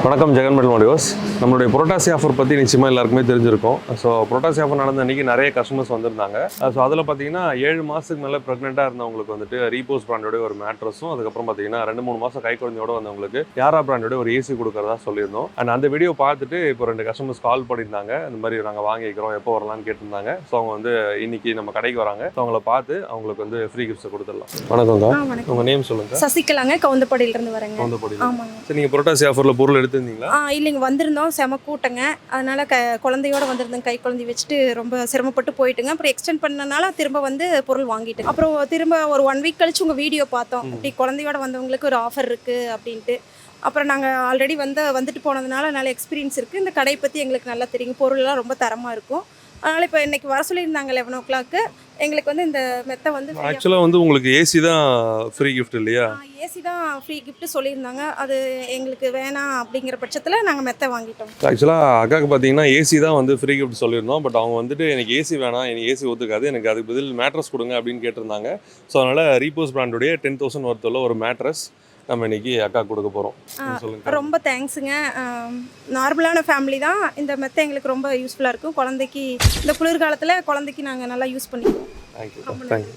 வணக்கம் ஜெகன் மெட்டல் மாடியோஸ். நம்மளுடைய புரோட்டாசி ஆஃபர் பற்றி நிச்சயமாக எல்லாருக்குமே தெரிஞ்சிருக்கும். ஸோ புரோட்டாசி ஆஃபர் நடந்த அன்றைக்கி நிறைய கஸ்டமர்ஸ் வந்திருந்தாங்க. ஸோ அதில் பார்த்தீங்கன்னா 7 மாதத்துக்கு மேலே ப்ரெக்னெண்ட்டாக இருந்தவங்களுக்கு வந்துட்டு ரீபோஸ் பிராண்டோட ஒரு மேட்ரஸும், அதுக்கப்புறம் பார்த்தீங்கன்னா 2-3 மாதம் கை குழந்தையோட வந்தவங்களுக்கு யாரா பிராண்டோட ஒரு ஏசி கொடுக்குறதா சொல்லியிருந்தோம். அண்ட் அந்த வீடியோ பார்த்துட்டு இப்போ 2 கஸ்டமர்ஸ் கால் பண்ணியிருந்தாங்க. இந்த மாதிரி நாங்கள் வாங்கிக்கிறோம், எப்போ வரலான்னு கேட்டிருந்தாங்க. ஸோ அவங்க வந்து இன்னைக்கு நம்ம கடைக்கு வராங்க. ஸோ அவங்கள பார்த்து அவங்களுக்கு வந்து ஃப்ரீ கிஃப்ட்ஸை கொடுத்துடலாம். வணக்கங்க, உங்கள் நேம் சொல்லுங்கள். சசிகலாங்க, கவுந்தப்படியிலிருந்து வரேங்க. கவுந்தப்படி. ஆமாங்க. சரி, நீங்கள் புரோட்டாசி ஆஃபரில் பொருள் எடுத்துருந்தீங்களா? இல்லைங்க, வந்திருந்தோம். செம கூட்டங்க. அதனால குழந்தையோட வந்திருந்தேன். கை குழந்தை வச்சுட்டு ரொம்ப சிரமப்பட்டு போயிட்டுங்க. அப்புறம் எக்ஸ்டெண்ட் பண்ணனால திரும்ப வந்து பொருள் வாங்கிட்டு அப்புறம் திரும்ப ஒரு 1 வீக் கழிச்சு உங்கள் வீடியோ பார்த்தோம். இப்படி குழந்தையோட வந்தவங்களுக்கு ஒரு ஆஃபர் இருக்குது அப்படின்ட்டு. அப்புறம் நாங்கள் ஆல்ரெடி வந்துட்டு போனதுனால நல்ல எக்ஸ்பீரியன்ஸ் இருக்குது. இந்த கடையை பற்றி எங்களுக்கு நல்லா தெரியும். பொருள்லாம் ரொம்ப தரமாக இருக்கும். அதனால் இப்போ இன்றைக்கி வர சொல்லியிருந்தாங்க 11 o'clock. எங்களுக்கு வந்து இந்த மெத்தை வந்து ஆக்சுவலாக வந்து உங்களுக்கு ஏசி தான் ஃப்ரீ கிஃப்ட் இல்லையா? ஏசி தான் ஃப்ரீ கிஃப்ட் சொல்லியிருந்தாங்க. அது எங்களுக்கு வேணாம் அப்படிங்கிற பட்சத்தில் நாங்கள் மெத்தை வாங்கிட்டோம். ஆக்சுவலாக அக்காவுக்கு பார்த்தீங்கன்னா ஏசி தான் வந்து ஃப்ரீ கிஃப்ட் சொல்லியிருந்தோம். பட் அவங்க வந்துட்டு எனக்கு ஏசி வேணாம், எனக்கு ஏசி ஒத்துக்காது, எனக்கு அதுக்கு பதில் மேட்ரஸ் கொடுங்க அப்படின்னு கேட்டிருந்தாங்க. ஸோ அதனால் ரீபோஸ் பிராண்டுடைய 10,000 ஒர்த்துள்ள ஒரு மேட்ரஸ் நம்ம இன்னைக்கு அக்கா கொடுக்க போகிறோம். சொல்லுங்கள். ரொம்ப தேங்க்ஸுங்க. நார்மலான ஃபேமிலி தான். இந்த மெத்தை எங்களுக்கு ரொம்ப யூஸ்ஃபுல்லாக இருக்கும். குழந்தைக்கு இந்த குளிர்காலத்தில் குழந்தைக்கு நாங்கள் நல்லா யூஸ் பண்ணிக்குவோம். தேங்க்யூ.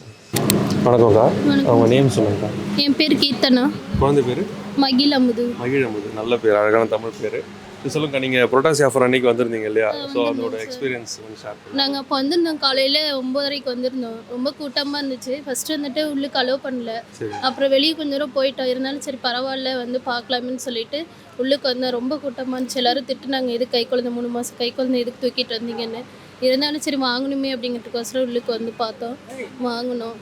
வணக்கம்க்கா, அவங்க நேம் சொல்லுங்கக்கா. என் பேர் கீர்த்தனா. குழந்தை பேர் மகிழமுது. மகிழமுது, நல்ல பேர், அழகான தமிழ் பேர். சொல்லுங்க, நீங்கள் புரோட்டாசி ஆஃபர் அன்னைக்கு வந்திருந்தீங்க இல்லையா? ஸோ அதோட எக்ஸ்பீரியன்ஸ் கொஞ்சம் ஷேர் பண்ணுங்க. நாங்கள் அப்போ வந்திருந்தோம், காலையில் 9:30 வந்திருந்தோம். ரொம்ப கூட்டமாக இருந்துச்சு. ஃபஸ்ட்டு வந்துட்டு உள்ளுக்கு அலோவ் பண்ணல. அப்புறம் வெளியே கொஞ்சம் தூரம் போயிட்டோம். இருந்தாலும் சரி பரவாயில்ல வந்து பார்க்கலாமேன்னு சொல்லிட்டு உள்ளுக்கு வந்தோம். ரொம்ப கூட்டமாக இருந்துச்சு. எல்லோரும் திட்டுனாங்க, எது கை குழந்தை 3 மாதம் கை குழந்தை எதுக்கு தூக்கிட்டு வந்தீங்கன்னு. இருந்தாலும் சரி வாங்கணுமே அப்படிங்கிறதுக்கோசரம் உள்ளுக்கு வந்து பார்த்தோம், வாங்கினோம்.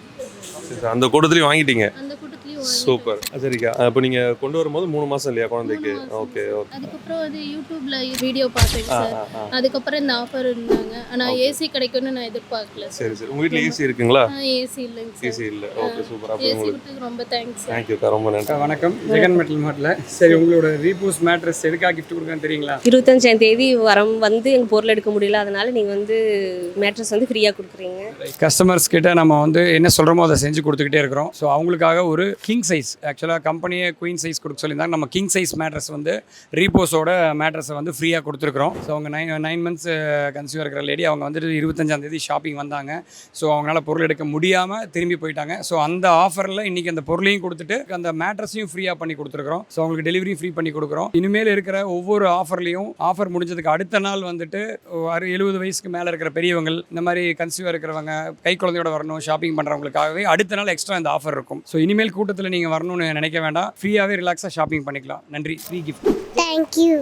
அந்த கூட்டத்துலேயும் வாங்கிட்டீங்க? அந்த கூட்டத்துலேயும் சூப்பர். சரிக்கா, இப்போ நீங்கள் கொண்டு வரும்போது 3 மாதம் இல்லையா குழந்தைக்கு? Okay okay. அதுக்கப்புறம் வந்து யூடியூப்ல வீடியோ பார்த்தேன் சார். அதுக்கப்புறம் இந்த ஆஃபர் இருந்தாங்க. ஆனால் ஏசி கிடைக்கும்னு நான் எதிர்பார்க்கல. சரி சரி. உங்கள் வீட்டில் ஏசி இருக்குங்களா? ஏசி இல்லைங்க சார். ஏசி இல்லை. Okay super. அப்போ ஏசி உங்களுக்கு கொடுத்ததுக்கு ரொம்ப தேங்க்ஸ். தேங்க்யூக்கா, ரொம்ப நன்றி. வணக்கம், ஜெகன் மெட்டல் மார்ட்டில். சரி, உங்களோட ரீபோஸ் மேட்ரஸ் எதுக்காக கிஃப்ட் கொடுக்கன்னு தெரியுங்களா? 25ஆம் தேதி வந்து எங்கள் பொருள் எடுக்க முடியல. அதனால நீங்கள் வந்து மேட்ரஸ் வந்து ஃப்ரீயாக கொடுக்குறீங்க. கஸ்டமர்ஸ் கிட்ட நம்ம வந்து என்ன சொல்கிறோமோ அதை செஞ்சு கொடுத்துக்கிட்டே இருக்கிறோம். ஸோ அவங்களுக்காக ஒரு கிங் சைஸ், ஆக்சுவலாக கம்பெனியை குயின் சைஸ் கொடுக்க சொல்லியிருந்தாங்க. நம்ம கிங் சைஸ் மேட்ரஸ் வந்து ரீபோஸோட மேட்ரஸை வந்து ஃப்ரீயாக கொடுத்துருக்குறோம். ஸோ அவங்க 9 months கன்சியூமர் இருக்கிற லேடி, அவங்க வந்துட்டு 25ஆம் தேதி ஷாப்பிங் வந்தாங்க. ஸோ அவங்களால பொருள் எடுக்க முடியாமல் திரும்பி போயிட்டாங்க. ஸோ அந்த ஆஃபரில் இன்றைக்கி அந்த பொருளையும் கொடுத்துட்டு அந்த மேட்ரஸையும் ஃப்ரீயாக பண்ணி கொடுத்துருக்குறோம். ஸோ அவங்களுக்கு டெலிவரி ஃப்ரீ பண்ணி கொடுக்குறோம். இனிமேல் இருக்கிற ஒவ்வொரு ஆஃபர்லேயும் ஆஃபர் முடிஞ்சதுக்கு அடுத்த நாள் வந்துட்டு 70 வயசுக்கு மேலே இருக்கிற பெரியவங்க, இந்த மாதிரி கன்சியூமர் இருக்கிறவங்க, கை குழந்தையோட வரணும் ஷாப்பிங் பண்ணுறவங்களுக்காகவே அடுத்த நாள் எக்ஸ்ட்ரா இந்த ஆஃபர் இருக்கும். ஸோ இனிமேல் கூட்டத்தில் நீங்கள் வரணும்னு நினைக்க வேண்டாம், ஃப்ரீயாகவே ரிலாக்ஸாக ஷாப்பிங் பண்ணிக்கலாம். நன்றி. Free gift. தேங்க்யூ.